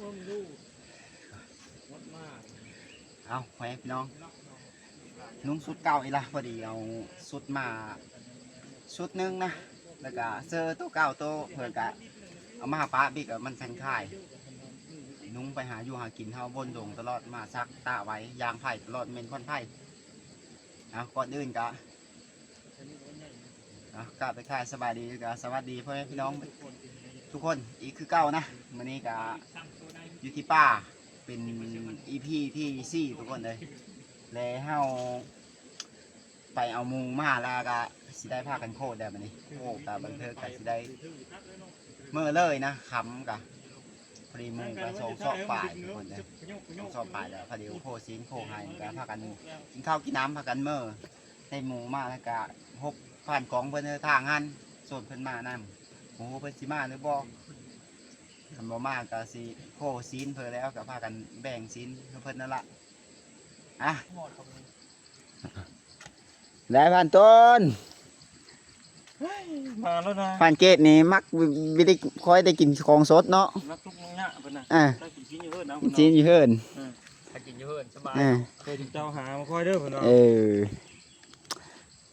เอาแหวพี่น้องนุ่งสุดเก่าอีละพอดีเอาสุดมาสุดนึงนะแล้วก็เสื้อตัวเก่าตัวเพื่อกะเอามาป้าบิ๊กมันแข็งข่ายนุ่งไปหาอยู่หากินเท่าบนดงตลอดมาซักตาไว้ยางไผ่ตลอดเมนคอนไผ่เอาก่อนอื่นกะกลับไปค่ายสบายดีกะสวัสดีพ่อแม่พี่น้องทุกคนอีกคือเก่านะวันนี้กะอยู่ที่ป่าเป็น EP ที่4ทุกคนเลยแล้วเฮาไปเอามุงมาแล้วก็สิได้พากันโคดแบบนี้โคกับบันเทิงกับสิได้เมื่อเลยนะคำกับพอดีมุงไปส่งซอกป่ายทุกคนเลยส่งซอกป่ายแล้วพอดีโคซีนโคไฮก็พากันกินข้าวกินน้ำพากันเมื่อได้หมูมาแล้วก็พบผ่านกองเพื่อนทางหันส่วนเพื่อนมานั่หมูเพื่อนสิมาหรือบ่ทำบ่มากก็สิโคซีนเพื่อแล้วก็พากันแบ่งซีนเพื่อนนั่นละอ่ะได้ผ่านต้นมาแล้วนะผ่านเกตนี่มักวิธีคอยได้กินของสดเนาะรักทุกเนี่ยเพื่อนนะได้กินชิ้นเยอะนะจีนอยู่เฮิร์นถ้ากินเยอะสบายเคยถึงเจ้าหามาคอยเด้อเพื่อน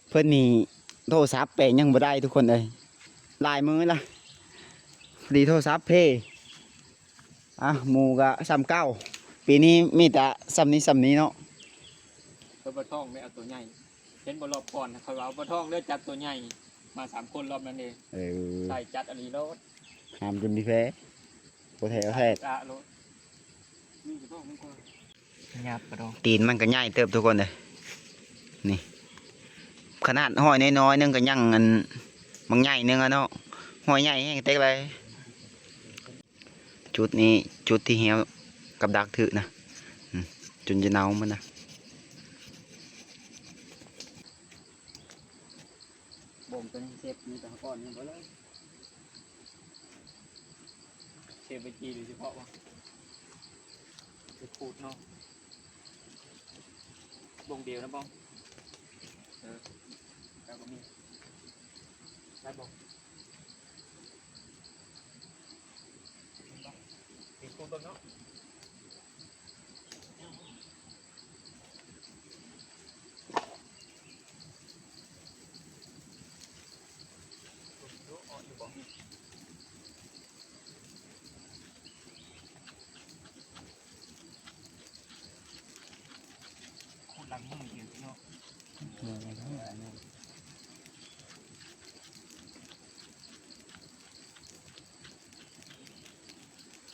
เพื่อนนี่โทรศัพท์แปลงยังบ่ได้ทุกคนเลยลายมือละดีโทรศัพท์เพ่หมูกะ39ปีนี้มีแต่ซ้ำนี้เนาะตัวปลาทองไม่เอาตัวใหญ่เห็นบอลรอบก่อนเขาเอาปลาทองเลือกจัดตัวใหญ่มา3 คนรอบนั้นเองใส่จัดอันนี้รถหามจนดีแพ้โคแถวแท้รถนี่ปลาทองมันก็หยาบปลาทองตีนมันก็ใหญ่เติบทุกคนเลยนี่ขนาดห้อยน้อยๆนึงก็ยังอันบางใหญ่นึงอะเนาะห้อยใหญ่แห้งเต็กเลยจุดนี้จุดที่เหี้ยวกับดักถือนะจนจะเน่ามันนะบ่มตัวนี้เซฟมีแต่ก้อนนี่หมดเลยเชฟไปจีโดยเฉพาะว่าจะพูดเนาะบ่งเดียวนะบ้องแล้วก็มีได้บ้องมีพูดบ้างเนาะหลังมืออยู่เนาะ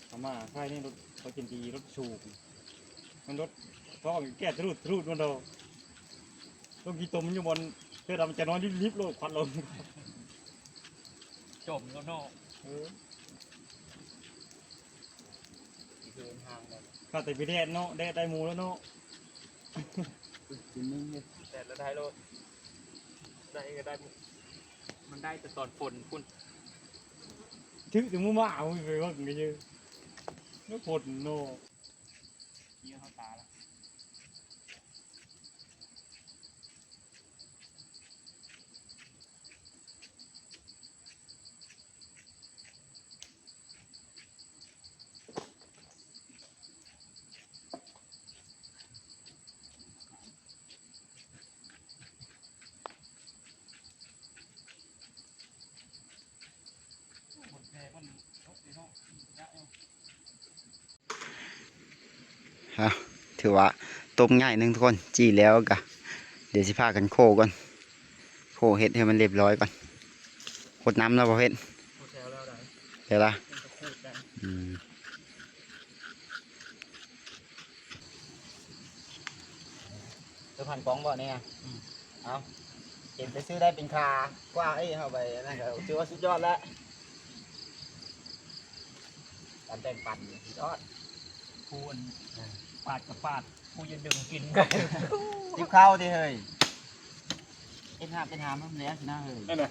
เขามาใช่นี่รถเขากินดีรถสูบมันรถก็แก่รูดมันเราต้องกี่ตัวมันอยู่บนเพื่อเราจะนอนริบๆโลดควันลงจมแล้วเนาะข้าแต่ไปแดดเนาะแดดได้หมูแล้วเนาะแดดแล้วได้รถได้ก็ได้มันได้แต่ตอนฝนคุณถึงมือมาเอาไปว่าไงเยอะแล้วฝนเนาะเยอะเข้าตาแล้วถือว่าต้มง่ายนึงทุกคนจีแล้วกะเดี๋ยวสิพากันโคก่อนโคเห็ดให้มันเรียบร้อยก่อนขดน้ำแล้วพอเห็ดเดี๋ยวละจะผ่านกล้องบ่เนี่ยเอาเห็นไปซื้อได้เป็นคากว่าเข้าไปนั่นก็ถือว่าสุดยอดแล้วการแต่งปั่นสุดยอดคูณปาดกับปาดกูจะดึงกินจิ้มข้าวดิเฮ้ยเป็นหามมันแล้วสินะเฮ้ยนั่นแหละ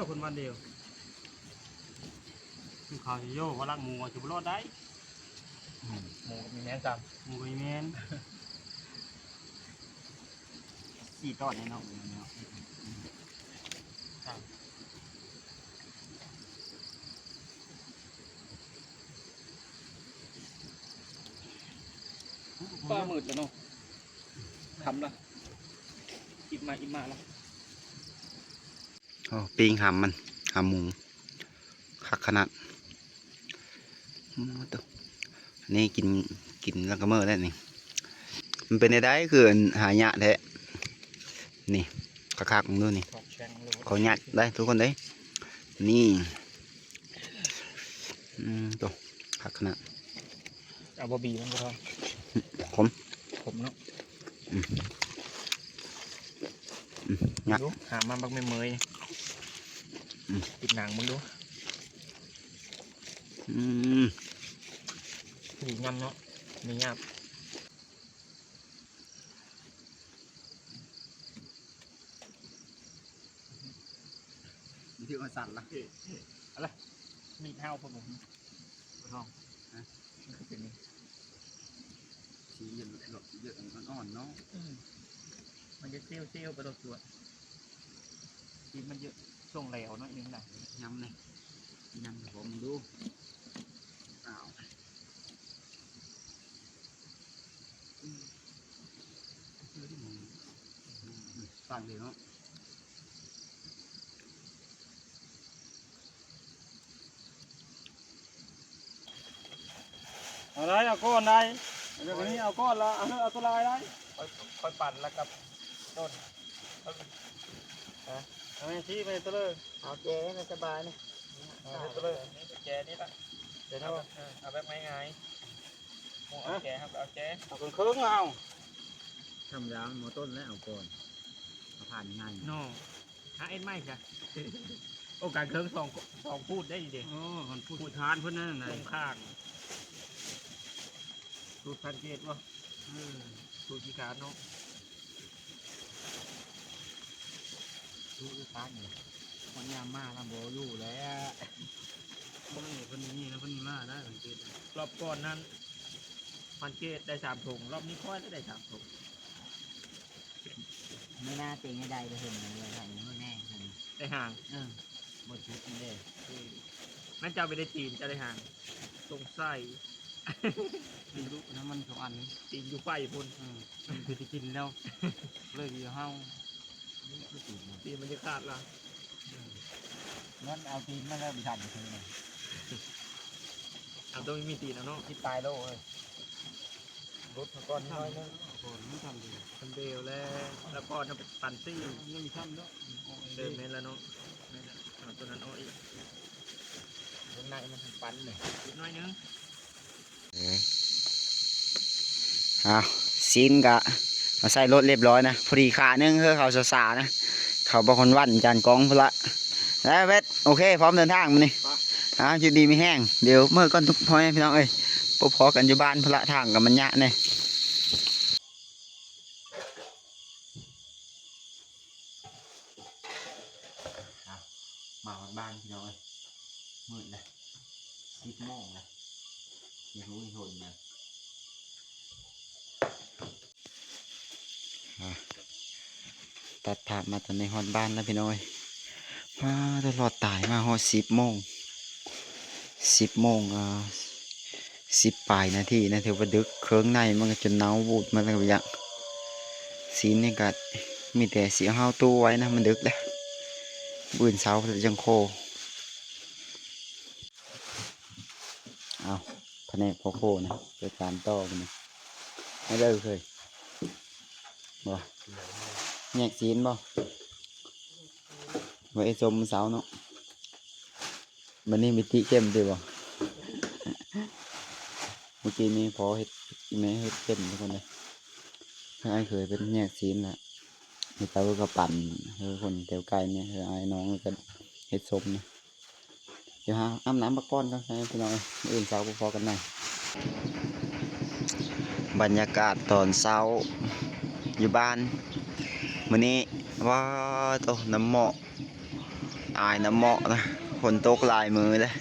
คนวันเดียวคือข่าวโย่ว่ารักหมูจะรอดได้หมูมีแมนจังหมูมีแมน 4 ตอนเนาะป้ามืดแล้วเนาะทำละอีกมาละ โอ้ปิ้งหำมันหำหมูคักขนาดตัวนี่กินแล้วก็เมื่อได้นี่มันเป็นได้คือหายะแท้นี่คักๆมึงดูนี่ ถอกแชงเลย เขายัดได้ทุกคนได้นี่ตัวคักขนาด เอาบะบีมันก็พอ ผม เนาะ งัด ดูหามาบักไม่เมยติดหนังมึงดูดีงำเนาะไม่ยาก ที่มันสั่นละ อะไรมีเท้าผมลองนะเป็นนี่ สีเยอะเยอะอ่อนๆเนาะ มันจะเซี่ยวไปรถตัวทีมันเยอะส่งเหลวน้อยนึงนะ ยำเลยยำผมดูอ้าวสั่นเลยเนาะ เอาได้เอาก้อนได้เดี๋ยวนี้เอาก้อนละเอาตัวลายได้ค่อยปั่นแล้วกับต้นเอาไงชี้ไปตัวเลยเอาแกให้สบายนี่เอาตัวเลยนี่แกนี่ละเดี๋ยวเอาแบบไงเอาแกครับเอาแกเอาเครื่องเอา ทำยาวหมอต้นแล้วเอาก่อนเอาผ่านง่าย โน่หาเอ็นไม่จ้ะโอกาสเครื่องสองพูดได้ดีเด็ก โอ้คนพูดทานเพื่อนนั่น ต ไง รงข้างดูสังเกตว่าดูกีการเนาะ ดูด้วยตาเนี่ยคนยามมาลำโบอยู่แล้วคนนี้นะคนนี้มาได้สังเกต รอบก่อนนั้นสังเกตได้3 ถุงรอบนี้ค่อยได้3 ถุง ไม่น่าเต็งให้ได้เลยเห็นเลยถ่ายนี่แน่เห็น ได้ห่าง หมดชุดนี่เลย นั่นจะไปได้ตีนจะได้ห่างตรงไส้ ตีลูกน้ำมันสองอัน ตีนอยู่ไฟพุ่น คือจะกินแล้วเลยดีเฮา ตีนมันจะขาดละ นั่นเอาตีนมาแล้วบิดาไปเลย เอาตัวไม่มีตีนเอาเนาะ คิดตายโลเลย รถก้อนน้อยนึง ก่อนไม่ทำดี ทำเบลแล้วก้อนทำเป็นปันซี่ ยังมีทำด้วย เดินเมนแล้วเนาะเอาตัวนั้นเอาอีก ข้างในมันทำปั้นเลย นิดน้อยนึง ซีนกะมาใส่รถเรียบร้อยนะพอดีขานึงคือเขาสานะเขาบางคนวันจานกองพละแล้วเวทโอเคพร้อมเดินทางมานี่อยู่ดีไม่แห้งเดี๋ยวเมื่อก่อนทุกพ่อแม่พี่น้องเอ้ยพอกันอยู่บ้านพละทางกับมันยะเนี่ยมาบ้านพี่น้องเอ้ยมืดเลย10 โมงเลยยังรู้ยังทนเลยตัดภาพมาตอนในฮอดบ้านแล้วพี่น้อยมาตลอดตายมาฮอด10 โมง10 ปลายนาทีนะถือว่าดึกเครื่องในมันก็จนหนาวบูดมาแล้วอย่างสีนี่ก็มีแต่เสียงเฮาตู้ไว้นะมันดึกแล้วบืนเสาจะจังโคเอาแผนกพอโคนะเกิดการต่อกันนะไม่เลิกเลยบ่แยกซีนบ่ไว้ชมเสาเนาะมันนี่มีติเข้มดีบ่เมื่อกี้นี้พอเห็ดแม่เห็ดเข้มทุกคนเลยถ้าไอ้เคยเป็นแยกซีนละมีเตาก็ปั่นคนเตียวไก่เนี่ยไอ้น้องก็เห็ดชมนะเดี๋ยวหาอาบน้ำปักก้อนกันให้พี่น้องอื่นเสาพอกันหน่อยบรรยากาศตอนเช้าอยู่บ้านมื้อนี้ว่าโตน้ำหมอกอายน้ำหมอกนะฝนตกหลายมือเลย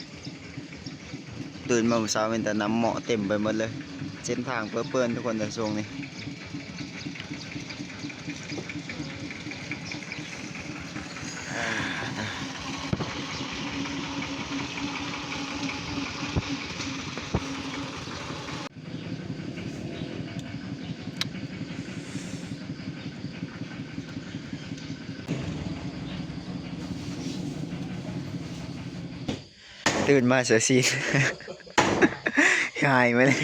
ตื่นมาเมื่อเช้าเป็นแต่น้ำหมอกเต็มไปหมดเลยเส้นทางเปื้อนๆทุกคนในช่วงนี้ ตื่นมาเสียสี หายไปเลย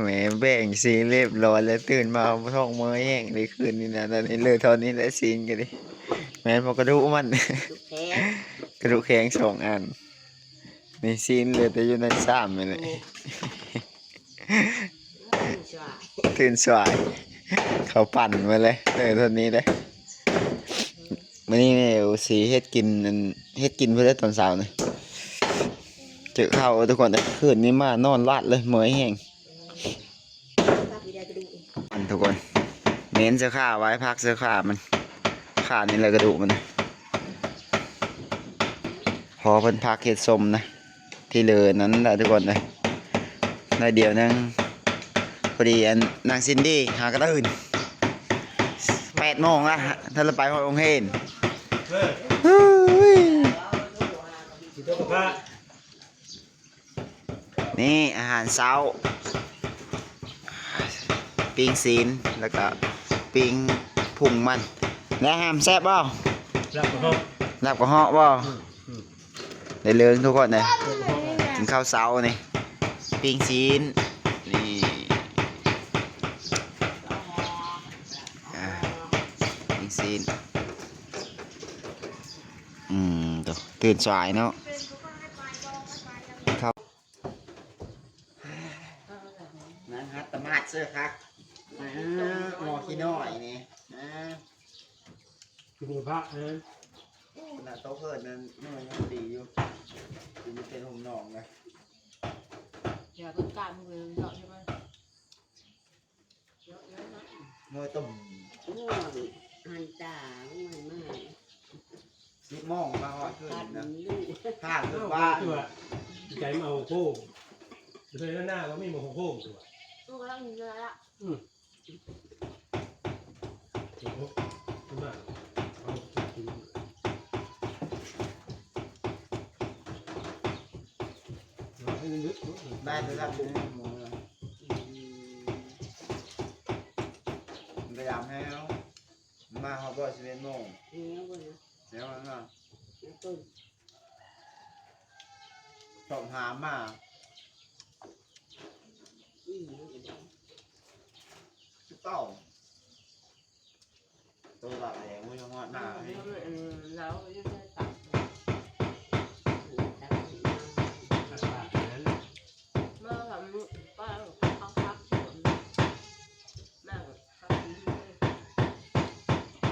แหมแบ่งซีนเรียบร้อยแล้วตื่นมาท้องมือแห้งในคืนนี้นะตอนนี้เลยเท่านี้แหละซีนกันดิแม่นบอกกระดูกมัน กระดูกแข็ง2 อันในซีนเหลยแต่อยู่ใน3ไปเลยตื่นสวายเขาปั่นมาเลยเท่านี้เลยมื่อนี้เนี่ยสีเฮ็ดกินเพื่อได้ตอนเช้าเนี่ยเจอข้าวทุกคนเลยคืนนี้มานอนลาดเลยเมื่อยแห้งอันทุกคนเน้นเสื้อผ้าไว้พักเสื้อผ้ามันขานี่เลยกระดูกมันพอเพิ่นพักเห็ดส้มนะที่เหลือนั้นแหละทุกคนเลยในเดียวนึงพอดีอันนางซินดี้หากระตื่น8 โมงละถ้าเราไปห้องเฮนนี่อาหารเช้าปิ้งซีนแล้วก็ปิ้งพุงมันแล้วหามแซ่บบ่ลาบกระเหาะบ่ได้เรื่องทุกคนเลยกินข้าวเช้านี่ปิ้งซีนนี่ปิ้งซีนตัวตื่นสายเนาะครับนั่นฮัตตมาดเสื้อคักหมอขี้น้อยนี่คือพระนะ ขนาดโต๊ะเพิ่นนั้นมันยังดีอยู่มันเป็นหุ่มหนองไงอย่าต้องการมือเยอะใช่ไหมเยอะนะมวยตุ่มหันจ่าไม่มาก10 โมงมาหอดขึ้นนะผ้าคือ ว่า บ้าน ตัวใจมาโค้งเลยหน้าก็ไม่มาโค้งตัวตู้ก็ต้องมีเยอะละได้เลยครับพยายามให้เขามาเขาบอก11 โมงแล้วนะสอบถามมาเต้าตัวหลับแดงไม่ยอมงอดหน้าแล้วยังไงตัดเมื่อทำป้าเขาพักแม่พัก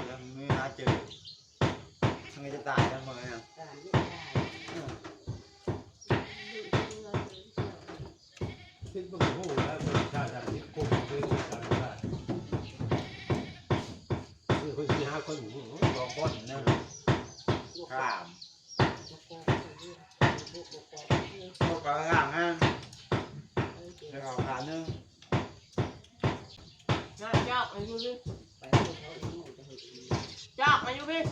ยังไม่น่าเจอทำไมจะตายแล้วมั้งเนี่ยคิดว่าโอ้โหแล้วเป็นชาติที่โกงเป็นชาติได้คือคนที่5 คน2 คนนะข้ามพวกกระห่างฮะแล้วก็ขานึงจอกอายุพี่จอกอายุพี่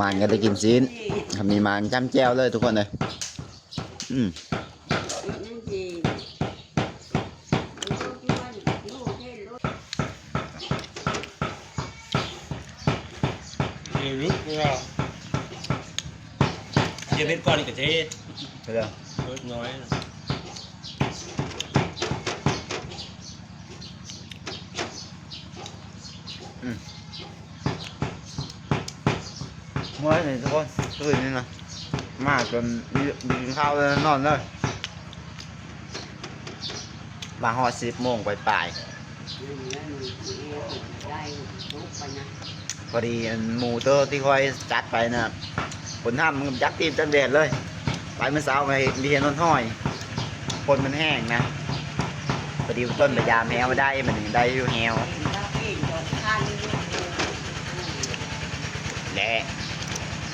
มันก็ได้กินซีนมีมันจ้ำแจ้วเลยทุกคนเลยรู้ว่าเดี๋ยวเพชรก้อนนี่กับเจ๊ไปเลยน้อยเมื่อนี่ทุกคนตื่นนี่นะมาจนกินข้าวเลยนอนเลยมาหอด10 โมงไปพอดีหมูเตอร์ที่คอยจัดไปนะผลทำมันยักษ์ตีนจังเด็ดเลยไปเมื่อเช้าไปเรียนนนห้อยคนมันแห้งนะพอดีต้นพยายามแฮวได้มันถึงได้อยู่แฮว และ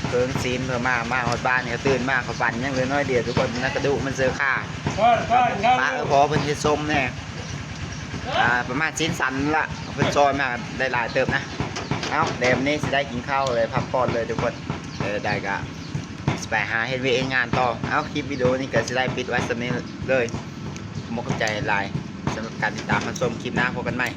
เพิ่งซีนเพื่อมาฮอดบ้านก็ตื่นมาเขาปั่นยังเหลือน้อยเดียวทุกคนนักกระดูกมันเจอค่า ก้อนก้อนครับ มาพอเพิ่นเฮ็ดส้มแน่ประมาณชิ้นสันละเพิ่นซอยมาได้หลายเติบนะเอ้าเดี๋ยวนี้สิได้กินข้าวเลยพักผ่อนเลยทุกคนได้ก็สิไปหาเฮ็ดเวยงานต่อเอ้าคลิปวิดีโอนี้ก็สิได้ปิดไว้สำนี้เลยขอบใจหลายสำหรับการติดตามรับชมคลิปหน้าพบกันใหม่